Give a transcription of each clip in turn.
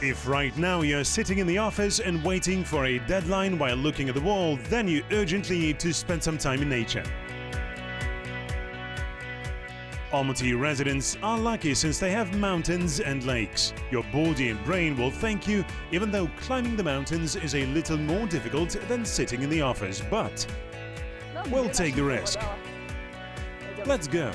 If right now you're sitting in the office and waiting for a deadline while looking at the wall, then you urgently need to spend some time in nature. Almaty residents are lucky since they have mountains and lakes. Your body and brain will thank you, even though climbing the mountains is a little more difficult than sitting in the office, but we'll take the risk. Let's go.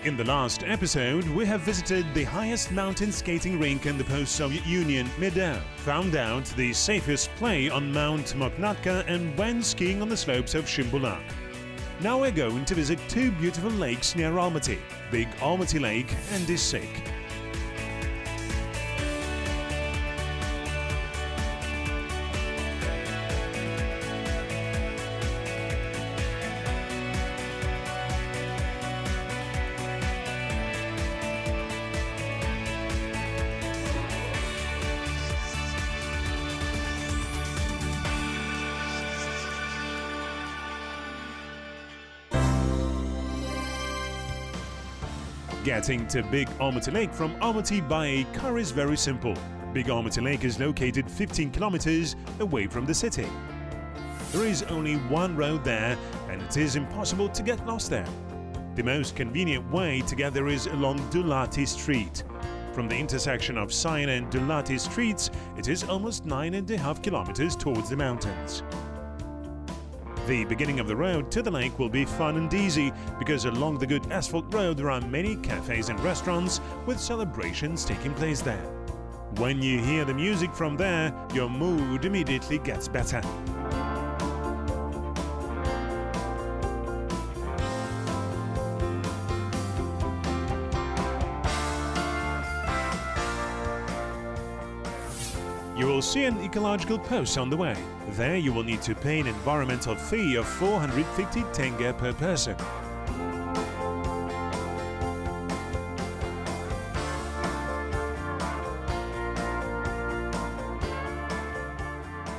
In the last episode, we have visited the highest mountain skating rink in the post-Soviet Union, Meadow, found out the safest play on Mount Moknatka and went skiing on the slopes of Shimbulak. Now we're going to visit two beautiful lakes near Almaty, Big Almaty Lake and Issyk. Getting to Big Almaty Lake from Almaty by a car is very simple. Big Almaty Lake is located 15 kilometers away from the city. There is only one road there and it is impossible to get lost there. The most convenient way to get there is along Dulati Street. From the intersection of Sayan and Dulati Streets, it is almost 9.5 kilometers towards the mountains. The beginning of the road to the lake will be fun and easy because along the good asphalt road there are many cafes and restaurants with celebrations taking place there. When you hear the music from there, your mood immediately gets better. You will see an ecological post on the way. There you will need to pay an environmental fee of 450 tenge per person.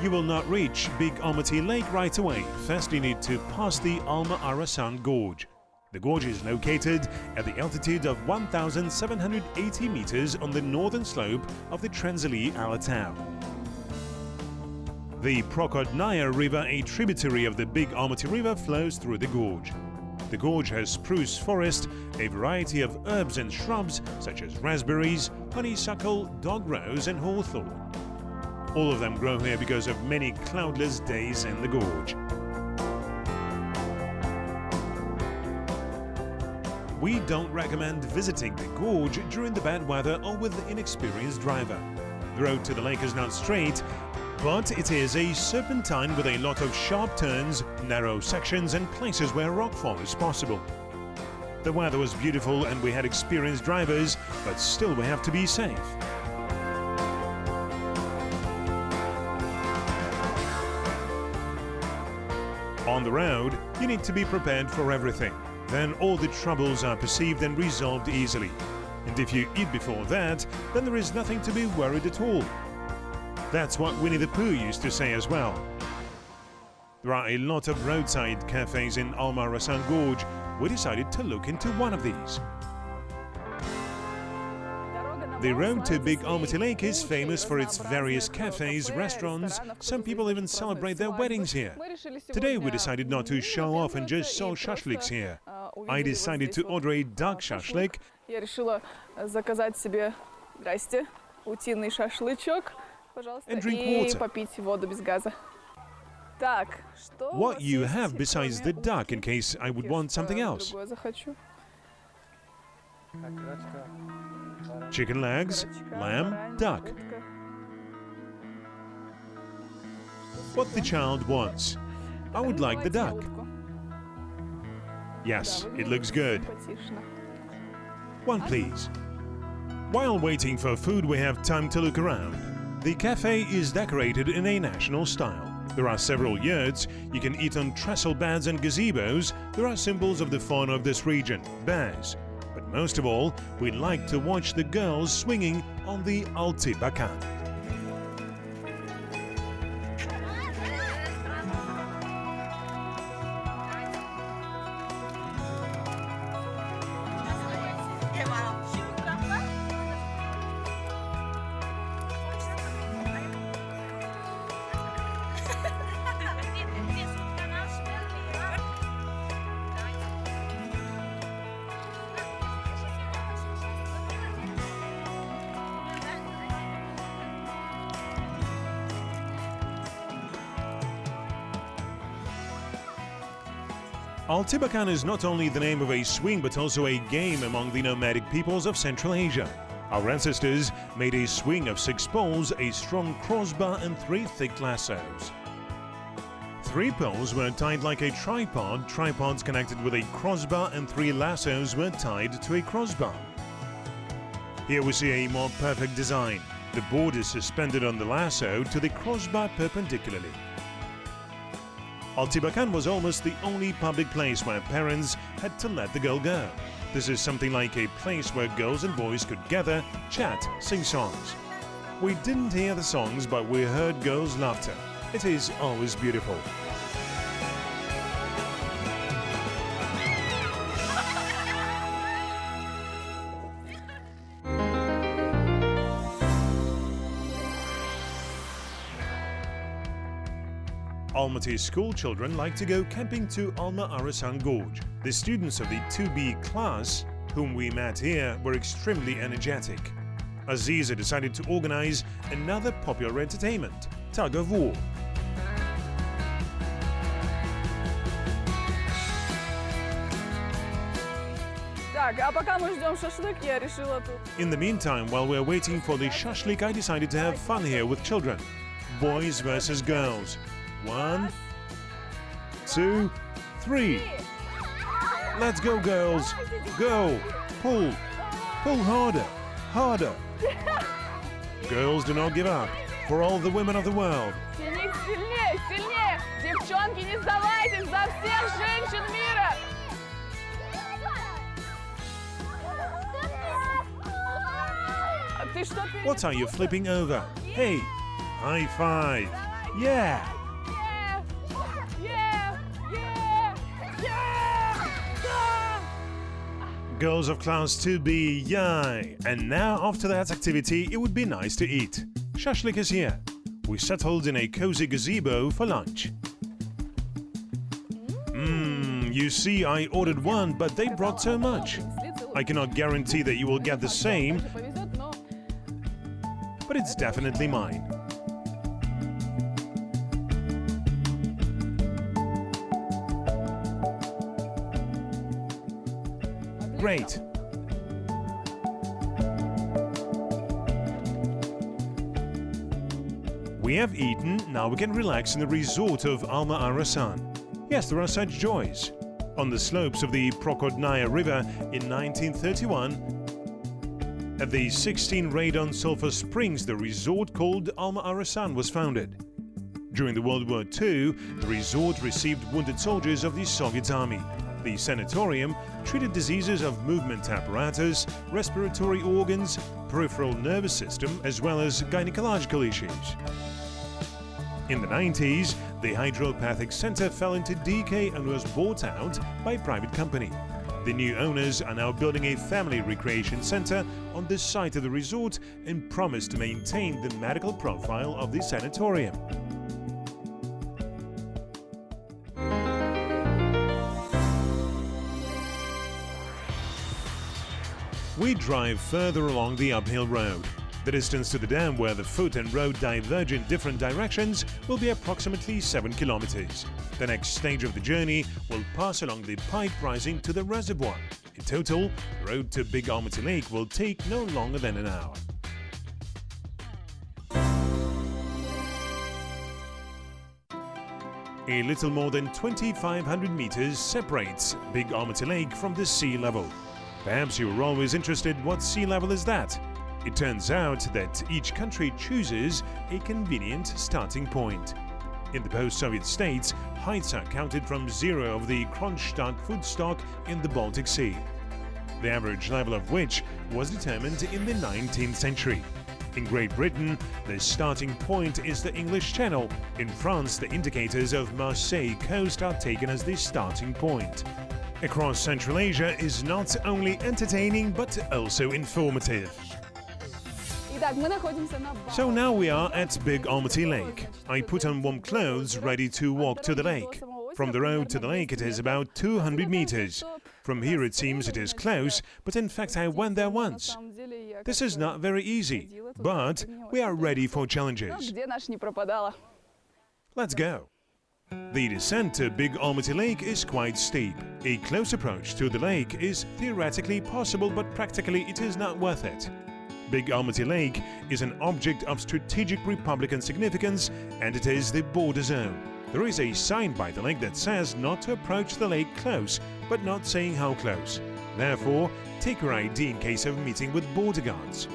You will not reach Big Almaty Lake right away. First you need to pass the Issyk Gorge. The gorge is located at the altitude of 1,780 meters on the northern slope of the Trenzeli Alatau. The Prokodnaya River, a tributary of the Big Almaty River, flows through the gorge. The gorge has spruce forest, a variety of herbs and shrubs such as raspberries, honeysuckle, dog rose and hawthorn. All of them grow here because of many cloudless days in the gorge. We don't recommend visiting the gorge during the bad weather or with an inexperienced driver. The road to the lake is not straight, but it is a serpentine with a lot of sharp turns, narrow sections and places where rockfall is possible. The weather was beautiful and we had experienced drivers, but still we have to be safe. On the road, you need to be prepared for everything. Then all the troubles are perceived and resolved easily. And if you eat before that, then there is nothing to be worried at all. That's what Winnie the Pooh used to say as well. There are a lot of roadside cafes in Issyk Gorge. We decided to look into one of these. The road to Big Almaty Lake is famous for its various cafes, restaurants. Some people even celebrate their weddings here. Today we decided not to show off and just saw shashliks here. I decided to order a duck shashlik and drink water. What you have besides the duck in case I would want something else? Chicken legs, lamb, duck. What the child wants. I would like the duck. Yes, it looks good. One, please. While waiting for food, we have time to look around. The cafe is decorated in a national style. There are several yurts. You can eat on trestle beds and gazebos. There are symbols of the fauna of this region, bears. But most of all, we like to watch the girls swinging on the alti bakan. Alpine is not only the name of a swing but also a game among the nomadic peoples of Central Asia. Our ancestors made a swing of 6 poles, a strong crossbar and 3 thick lassos. 3 poles were tied like a tripod, tripods connected with a crossbar, and 3 lassos were tied to a crossbar. Here we see a more perfect design. The board is suspended on the lasso to the crossbar perpendicularly. Alpine was almost the only public place where parents had to let the girl go. This is something like a place where girls and boys could gather, chat, sing songs. We didn't hear the songs, but we heard girls' laughter. It is always beautiful. Almaty school children like to go camping to Issyk Gorge. The students of the 2B class, whom we met here, were extremely energetic. Aziza decided to organize another popular entertainment, tug of war. In the meantime, while we're waiting for the shashlik, I decided to have fun here with children. Boys versus girls. 1, 2, 3. Let's go, girls. Go. Pull. Pull harder. Harder. Girls, do not give up. For all the women of the world. Сильнее, сильнее! Девчонки, не сдавайтесь за всех женщин мира! What are you flipping over? Hey, high five. Yeah. Girls of class 2B, yay! And now, after that activity, it would be nice to eat. Shashlik is here. We settled in a cozy gazebo for lunch. You see, I ordered one, but they brought so much. I cannot guarantee that you will get the same, but it's definitely mine. Great. We have eaten, now we can relax in the resort of Alma-Ata. Yes, there are such joys. On the slopes of the Prokodnaya River in 1931, at the 16 radon sulfur springs, the resort called Alma-Ata was founded. During the World War II, the resort received wounded soldiers of the Soviet Army. The sanatorium treated diseases of movement apparatus, respiratory organs, peripheral nervous system, as well as gynecological issues. In the 90s, the hydropathic center fell into decay and was bought out by a private company. The new owners are now building a family recreation center on the site of the resort and promise to maintain the medical profile of the sanatorium. We drive further along the uphill road. The distance to the dam where the foot and road diverge in different directions will be approximately 7 kilometers. The next stage of the journey will pass along the pipe rising to the reservoir. In total, the road to Big Almaty Lake will take no longer than an hour. A little more than 2,500 meters separates Big Almaty Lake from the sea level. Perhaps you were always interested, what sea level is that? It turns out that each country chooses a convenient starting point. In the post-Soviet states, heights are counted from 0 of the Kronstadt food stock in the Baltic Sea, the average level of which was determined in the 19th century. In Great Britain, the starting point is the English Channel. In France, the indicators of Marseille coast are taken as the starting point. Across Central Asia is not only entertaining but also informative. So now we are at Big Almaty Lake. I put on warm clothes, ready to walk to the lake. From the road to the lake it is about 200 meters. From here it seems it is close, but in fact I went there once. This is not very easy, but we are ready for challenges. Let's go. The descent to Big Almaty Lake is quite steep. A close approach to the lake is theoretically possible, but practically it is not worth it. Big Almaty Lake is an object of strategic Republican significance, and it is the border zone. There is a sign by the lake that says not to approach the lake close, but not saying how close. Therefore, take your ID in case of meeting with border guards.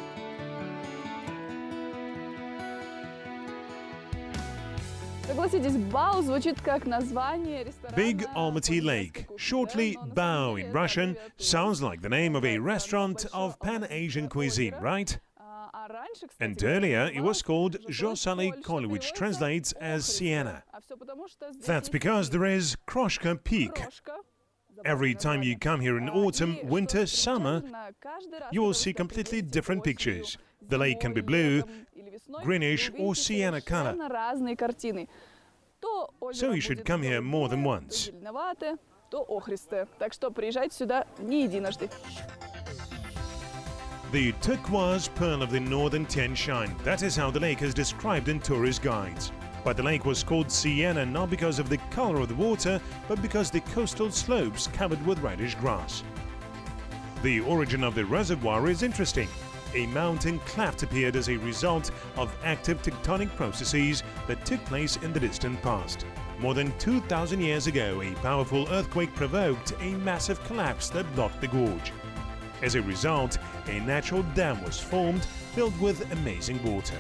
Согласитесь, Бау звучит как название ресторана. Big Almaty Lake, shortly Bao in Russian, sounds like the name of a restaurant of Pan-Asian cuisine, right? And earlier it was called Joly, which translates as Sienna. That's because there is Kroshka Peak. Every time you come here in autumn, winter, summer, you will see completely different pictures. The lake can be blue, greenish or sienna color. So you should come here more than once. The turquoise pearl of the northern Tian Shan, that is how the lake is described in tourist guides. But the lake was called Sienna not because of the color of the water, but because the coastal slopes covered with reddish grass. The origin of the reservoir is interesting. A mountain cleft appeared as a result of active tectonic processes that took place in the distant past. More than 2,000 years ago, a powerful earthquake provoked a massive collapse that blocked the gorge. As a result, a natural dam was formed, filled with amazing water.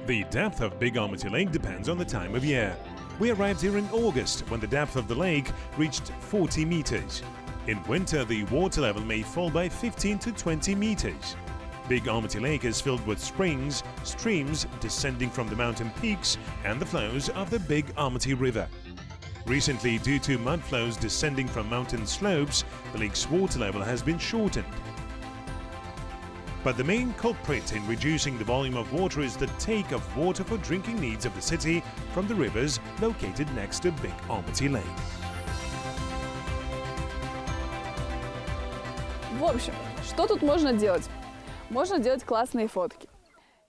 The depth of Big Almaty Lake depends on the time of year. We arrived here in August when the depth of the lake reached 40 meters. In winter, the water level may fall by 15 to 20 meters. Big Almaty Lake is filled with springs, streams descending from the mountain peaks and the flows of the Big Almaty River. Recently, due to mud flows descending from mountain slopes, the lake's water level has been shortened. But the main culprit in reducing the volume of water is the take of water for drinking needs of the city from the rivers located next to Big Almaty Lake. В общем, что тут можно делать? Можно делать классные фотки.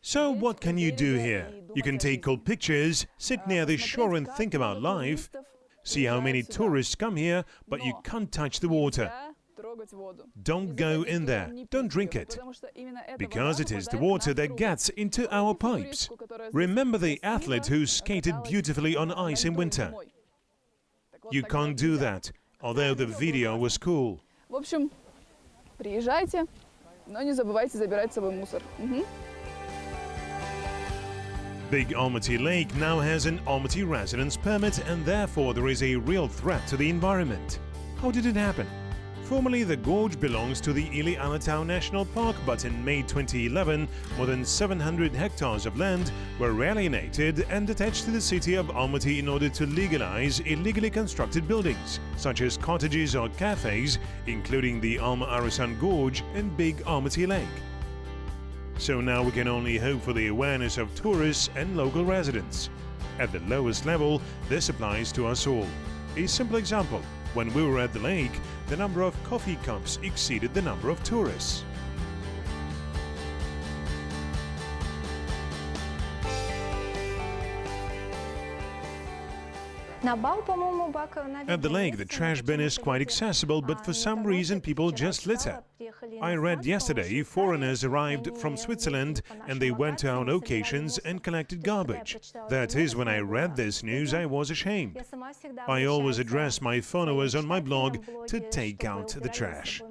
So what can you do here? You can take cool pictures, sit near the shore and think about life, see how many tourists come here, but you can't touch the water. Don't go in there, don't drink it, because it is the water that gets into our pipes. Remember the athlete who skated beautifully on ice in winter? You can't do that, although the video was cool. В общем, приезжайте, но не забывайте забирать с собой мусор. Big Almaty Lake now has an Almaty residence permit, and therefore there is a real threat to the environment. How did it happen? Formerly, the gorge belongs to the Ili-Alatau National Park, but in May 2011, more than 700 hectares of land were alienated and attached to the city of Almaty in order to legalize illegally constructed buildings, such as cottages or cafes, including the Alma-Arasan Gorge and Big Almaty Lake. So now we can only hope for the awareness of tourists and local residents. At the lowest level, this applies to us all. A simple example. When we were at the lake, the number of coffee cups exceeded the number of tourists. At the lake, the trash bin is quite accessible, but for some reason people just litter. I read yesterday foreigners arrived from Switzerland and they went to our locations and collected garbage. That is, when I read this news, I was ashamed. I always address my followers on my blog to take out the trash.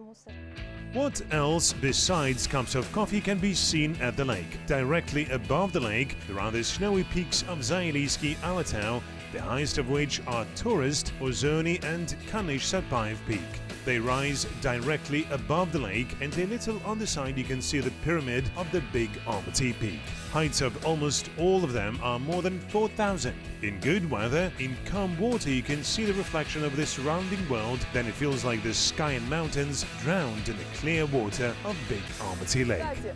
What else besides cups of coffee can be seen at the lake? Directly above the lake, there are the snowy peaks of Zailiyski Alatau, the highest of which are Tourist, Ozoni and Kanish Satpaev Peak. They rise directly above the lake, and a little on the side you can see the pyramid of the Big Almaty Peak. Heights of almost all of them are more than 4,000. In good weather, in calm water you can see the reflection of the surrounding world, then it feels like the sky and mountains drowned in the clear water of Big Almaty Lake.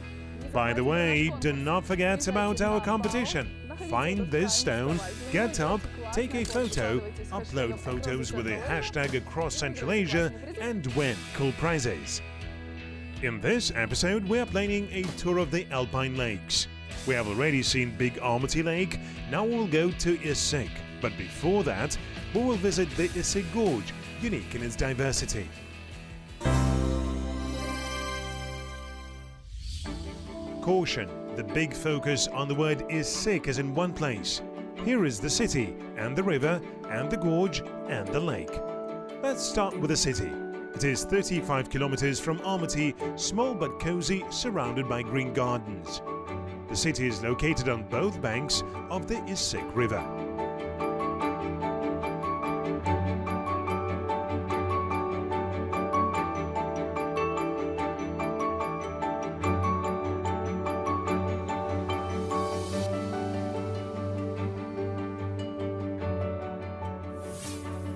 By the way, do not forget about our competition. Find this stone, get up, take a photo, upload photos with the hashtag across Central Asia and win cool prizes. In this episode, we are planning a tour of the Alpine Lakes. We have already seen Big Almaty Lake, now we'll go to Issyk. But before that, we will visit the Issyk Gorge, unique in its diversity. Caution, the big focus on the word Issyk is in one place. Here is the city, and the river, and the gorge, and the lake. Let's start with the city. It is 35 kilometers from Almaty, small but cozy, surrounded by green gardens. The city is located on both banks of the Issyk River.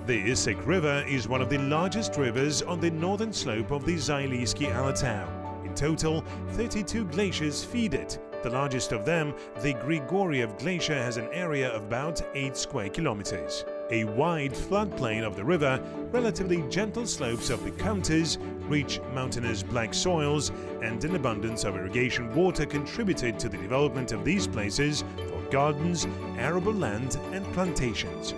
The Issyk River is one of the largest rivers on the northern slope of the Issyk Gorge. In total, 32 glaciers feed it. The largest of them, the Grigoriev Glacier, has an area of about 8 square kilometers. A wide floodplain of the river, relatively gentle slopes of the counters, rich mountainous black soils, and an abundance of irrigation water contributed to the development of these places for gardens, arable land, and plantations.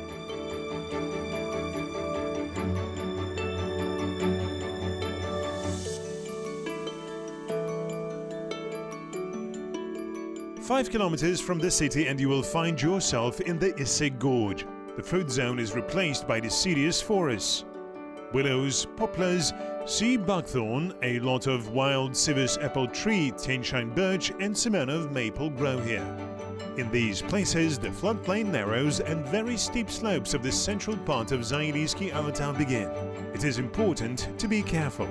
Five kilometers from the city and you will find yourself in the Issyk Gorge. The fruit zone is replaced by deciduous forests. Willows, poplars, sea buckthorn, a lot of wild citrus apple tree, Tianshine birch and Simonov maple grow here. In these places, the floodplain narrows and very steep slopes of the central part of Issyk Gorge begin. It is important to be careful.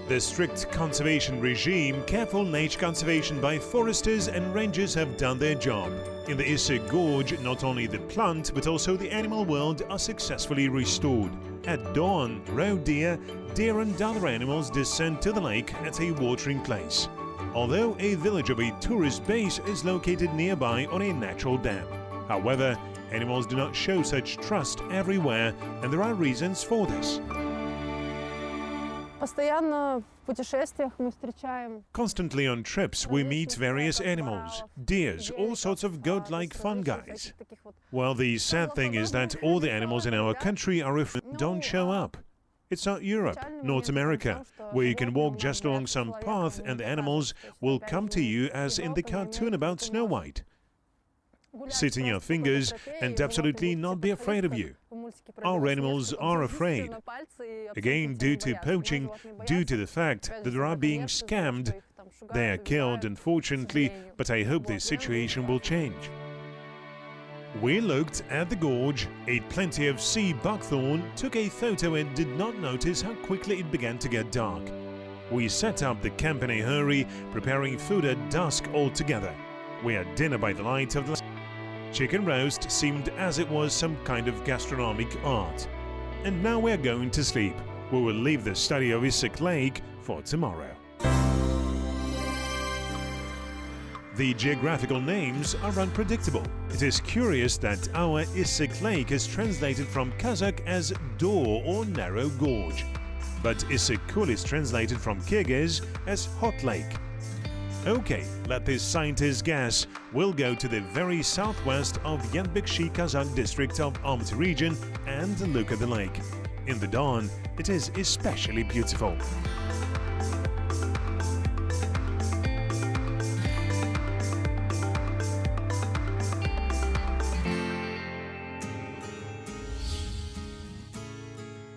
The strict conservation regime, careful nature conservation by foresters and rangers have done their job. In the Issyk Gorge, not only the plant but also the animal world are successfully restored. At dawn, roe deer and other animals descend to the lake at a watering place. Although a village of a tourist base is located nearby on a natural dam. However, animals do not show such trust everywhere, and there are reasons for this. Constantly on trips, we meet various animals, deers, all sorts of goat-like fun guys. Well, the sad thing is that all the animals in our country don't show up. It's not Europe, North America, where you can walk just along some path and the animals will come to you as in the cartoon about Snow White. Sit in your fingers and absolutely not be afraid of you. Our animals are afraid. Again, due to poaching, due to the fact that they are being scammed, they are killed, unfortunately, but I hope this situation will change. We looked at the gorge, ate plenty of sea buckthorn, took a photo and did not notice how quickly it began to get dark. We set up the camp in a hurry, preparing food at dusk altogether. We had dinner by the light of the chicken roast seemed as it was some kind of gastronomic art. And now we're going to sleep. We will leave the study of Issyk Lake for tomorrow. The geographical names are unpredictable. It is curious that our Issyk Lake is translated from Kazakh as door or narrow gorge. But Issyk Kul is translated from Kyrgyz as hot lake. Okay, let this scientist guess. We'll go to the very southwest of Yanbekshi Kazakh district of Almaty region and look at the lake. In the dawn, it is especially beautiful.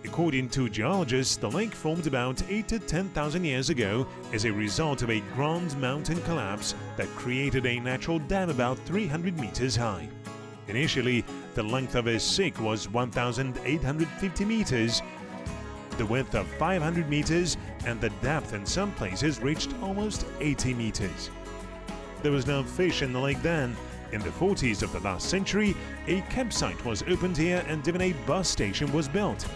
According to geologists, the lake formed about 8 to 10,000 years ago as a result of a grand mountain collapse that created a natural dam about 300 meters high. Initially, the length of Issyk was 1,850 meters, the width of 500 meters, and the depth in some places reached almost 80 meters. There was no fish in the lake then. In the 40s of the last century, a campsite was opened here and even a bus station was built.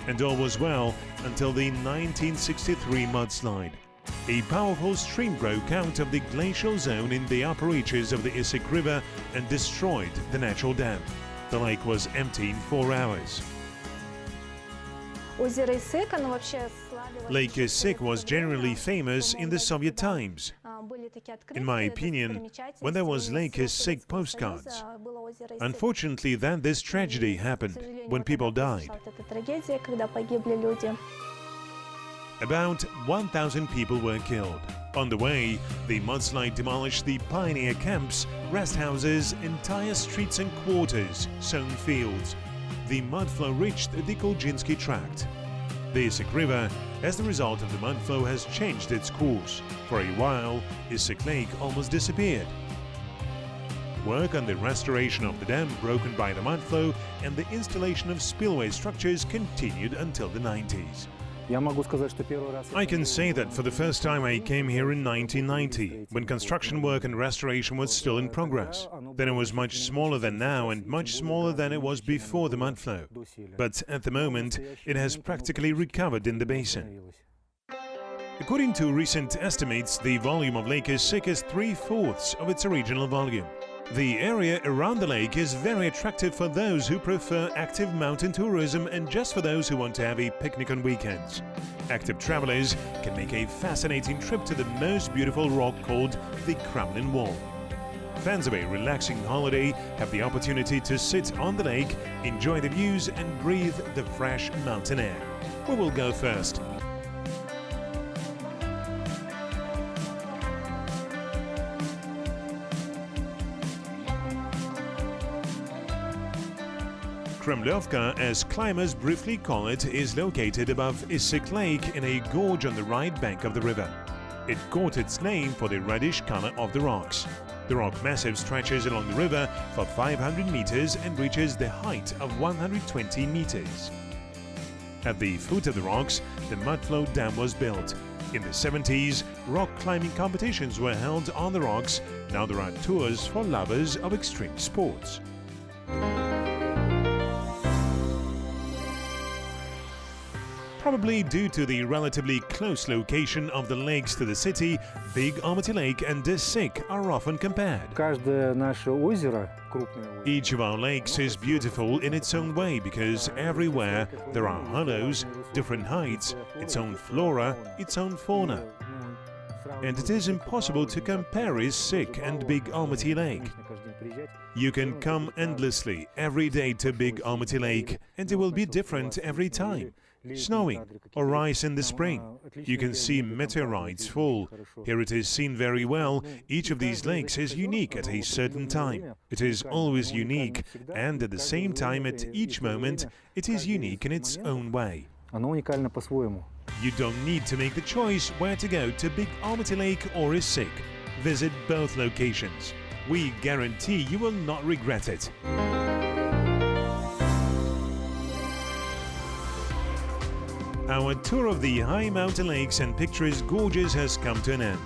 And all was well until the 1963 mudslide. A powerful stream broke out of the glacial zone in the upper reaches of the Issyk River and destroyed the natural dam. The lake was empty in 4 hours. Lake Issyk was generally famous in the Soviet times. In my opinion, when there was Lake Issyk postcards. Unfortunately, then this tragedy happened, when people died. About 1,000 people were killed. On the way, the mudslide demolished the pioneer camps, rest houses, entire streets and quarters, sown fields. The mudflow reached the Kolchinsky Tract. The Issyk River, as the result of the mudflow, has changed its course. For a while, Issyk Lake almost disappeared. Work on the restoration of the dam broken by the mudflow and the installation of spillway structures continued until the 90s. I can say that for the first time I came here in 1990, when construction work and restoration was still in progress. Then it was much smaller than now and much smaller than it was before the mudflow. But at the moment, it has practically recovered in the basin. According to recent estimates, the volume of Lake Issyk is 3/4 of its original volume. The area around the lake is very attractive for those who prefer active mountain tourism and just for those who want to have a picnic on weekends. Active travelers can make a fascinating trip to the most beautiful rock called the Kremlin Wall. Fans of a relaxing holiday have the opportunity to sit on the lake, enjoy the views and breathe the fresh mountain air. We will go first. Kremlovka, as climbers briefly call it, is located above Issyk Lake in a gorge on the right bank of the river. It got its name for the reddish color of the rocks. The rock massif stretches along the river for 500 meters and reaches the height of 120 meters. At the foot of the rocks, the mudflow dam was built. In the 70s, rock climbing competitions were held on the rocks. Now there are tours for lovers of extreme sports. Probably due to the relatively close location of the lakes to the city, Big Almaty Lake and Issyk are often compared. Each of our lakes is beautiful in its own way because everywhere there are hollows, different heights, its own flora, its own fauna. And it is impossible to compare Issyk and Big Almaty Lake. You can come endlessly every day to Big Almaty Lake and it will be different every time. Snowing or ice in the spring. You can see meteorites fall. Here it is seen very well. Each of these lakes is unique at a certain time. It is always unique, and at the same time, at each moment, it is unique in its own way. You don't need to make the choice where to go to Big Almaty Lake or Issyk. Visit both locations. We guarantee you will not regret it. Our tour of the high mountain lakes and picturesque gorges has come to an end.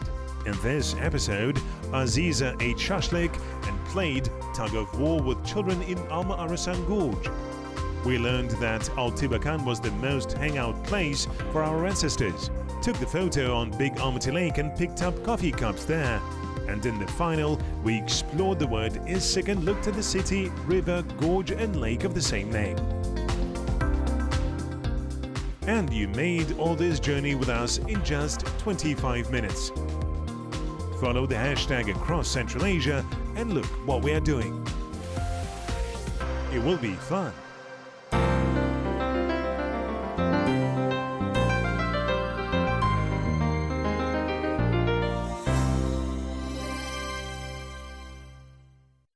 In this episode, Aziza ate shashlik and played tug-of-war with children in Alma Arasan Gorge. We learned that Altibakan was the most hangout place for our ancestors, took the photo on Big Almaty Lake and picked up coffee cups there. And in the final, we explored the word Issyk and looked at the city, river, gorge and lake of the same name. And you made all this journey with us in just 25 minutes. Follow the hashtag across Central Asia and look what we are doing. It will be fun.